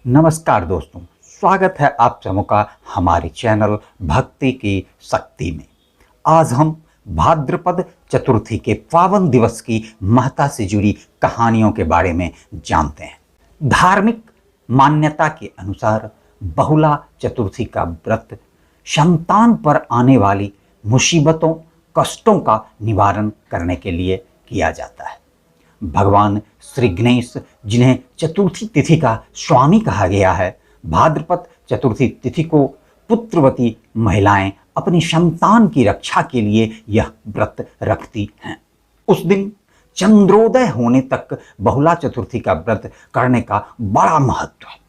नमस्कार दोस्तों, स्वागत है आप सबों का हमारे चैनल भक्ति की शक्ति में। आज हम भाद्रपद चतुर्थी के पावन दिवस की महत्ता से जुड़ी कहानियों के बारे में जानते हैं। धार्मिक मान्यता के अनुसार बहुला चतुर्थी का व्रत संतान पर आने वाली मुसीबतों, कष्टों का निवारण करने के लिए किया जाता है। भगवान श्री गणेश, जिन्हें चतुर्थी तिथि का स्वामी कहा गया है, भाद्रपद चतुर्थी तिथि को पुत्रवती महिलाएं अपनी संतान की रक्षा के लिए यह व्रत रखती हैं। उस दिन चंद्रोदय होने तक बहुला चतुर्थी का व्रत करने का बड़ा महत्व है।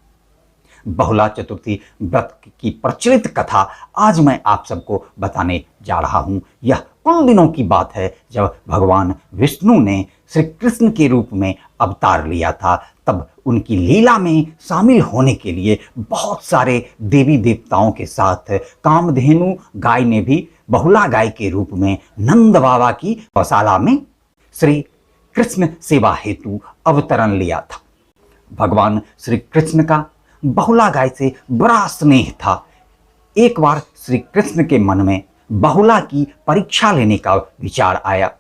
बहुला चतुर्थी व्रत की प्रचलित कथा आज मैं आप सबको बताने जा रहा हूं। यह उन दिनों की बात है जब भगवान विष्णु ने श्री कृष्ण के रूप में अवतार लिया था। तब उनकी लीला में शामिल होने के लिए बहुत सारे देवी देवताओं के साथ कामधेनु गाय ने भी बहुला गाय के रूप में नंद बाबा की गौशाला में श्री कृष्ण सेवा हेतु अवतरण लिया था। भगवान श्री कृष्ण का बहुला गाय से बड़ा स्नेह था। एक बार श्री कृष्ण के मन में बहुला की परीक्षा लेने का विचार आया।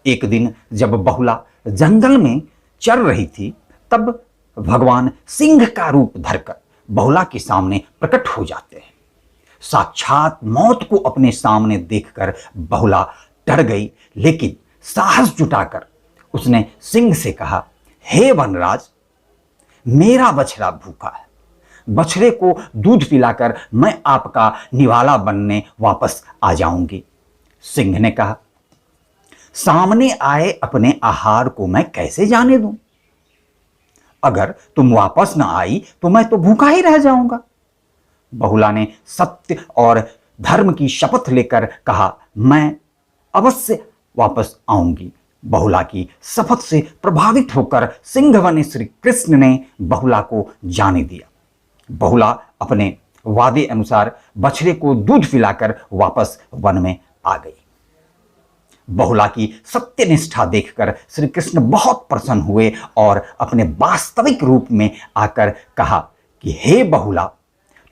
एक दिन जब बहुला जंगल में चर रही थी, तब भगवान सिंह का रूप धरकर बहुला के सामने प्रकट हो जाते हैं। साक्षात मौत को अपने सामने देखकर बहुला डर गई, लेकिन साहस जुटाकर उसने सिंह से कहा, हे वनराज, मेरा बछड़ा भूखा है। बछड़े को दूध पिलाकर मैं आपका निवाला बनने वापस आ जाऊंगी। सिंह ने कहा, सामने आए अपने आहार को मैं कैसे जाने दूं? अगर तुम वापस ना आई तो मैं तो भूखा ही रह जाऊंगा। बहुला ने सत्य और धर्म की शपथ लेकर कहा, मैं अवश्य वापस आऊंगी। बहुला की शपथ से प्रभावित होकर सिंह बने श्री कृष्ण ने बहुला को जाने दिया। बहुला अपने वादे अनुसार बछड़े को दूध पिलाकर वापस वन में आ गई। बहुला की सत्यनिष्ठा देखकर श्री कृष्ण बहुत प्रसन्न हुए और अपने वास्तविक रूप में आकर कहा कि हे बहुला,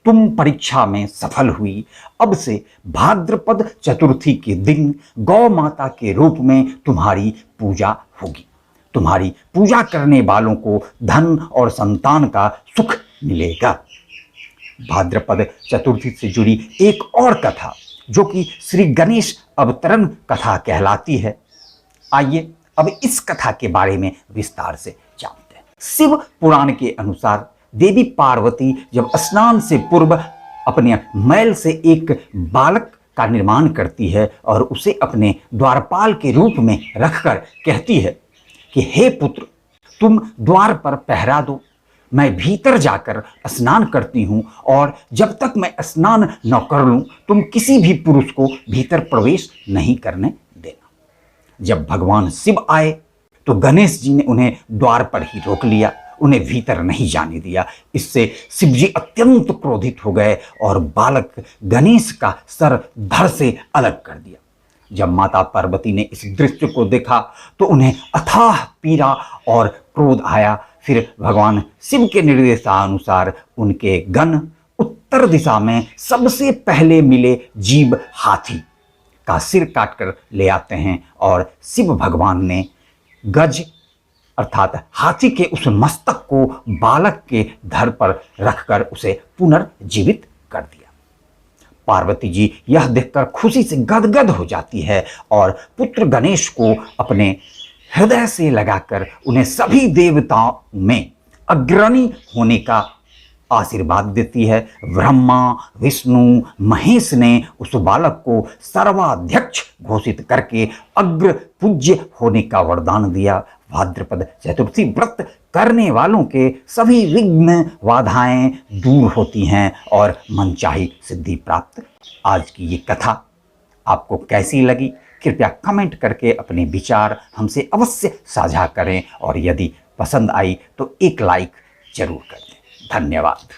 तुम परीक्षा में सफल हुई। अब से भाद्रपद चतुर्थी के दिन गौ माता के रूप में तुम्हारी पूजा होगी। तुम्हारी पूजा करने वालों को धन और संतान का सुख मिलेगा। भाद्रपद चतुर्थी से जुड़ी एक और कथा, जो कि श्री गणेश अवतरण कथा कहलाती है। आइए अब इस कथा के बारे में विस्तार से जानते हैं। शिव पुराण के अनुसार देवी पार्वती जब स्नान से पूर्व अपने मैल से एक बालक का निर्माण करती है और उसे अपने द्वारपाल के रूप में रखकर कहती है कि हे पुत्र, तुम द्वार पर पहरा दो, मैं भीतर जाकर स्नान करती हूं और जब तक मैं स्नान न कर लूं तुम किसी भी पुरुष को भीतर प्रवेश नहीं करने देना। जब भगवान शिव आए तो गणेश जी ने उन्हें द्वार पर ही रोक लिया, उन्हें भीतर नहीं जाने दिया। इससे शिव जी अत्यंत क्रोधित हो गए और बालक गणेश का सर धड़ से अलग कर दिया। जब माता पार्वती ने इस दृश्य को देखा तो उन्हें अथाह पीड़ा और क्रोध आया। फिर भगवान शिव के निर्देशानुसार उनके गण उत्तर दिशा में सबसे पहले मिले जीव हाथी का सिर काटकर ले आते हैं और शिव भगवान ने गज अर्थात हाथी के उस मस्तक को बालक के धड़ पर रखकर उसे पुनर्जीवित कर दिया। पार्वती जी यह देखकर खुशी से गदगद हो जाती है और पुत्र गणेश को अपने हृदय से लगाकर उन्हें सभी देवताओं में अग्रणी होने का आशीर्वाद देती है। ब्रह्मा, विष्णु, महेश ने उस बालक को सर्वाध्यक्ष घोषित करके अग्र पूज्य होने का वरदान दिया। भाद्रपद चतुर्थी व्रत करने वालों के सभी विघ्न बाधाएं दूर होती हैं और मनचाही सिद्धि प्राप्त। आज की ये कथा आपको कैसी लगी? कृपया कमेंट करके अपने विचार हमसे अवश्य साझा करें और यदि पसंद आई तो एक लाइक जरूर कर दें। धन्यवाद।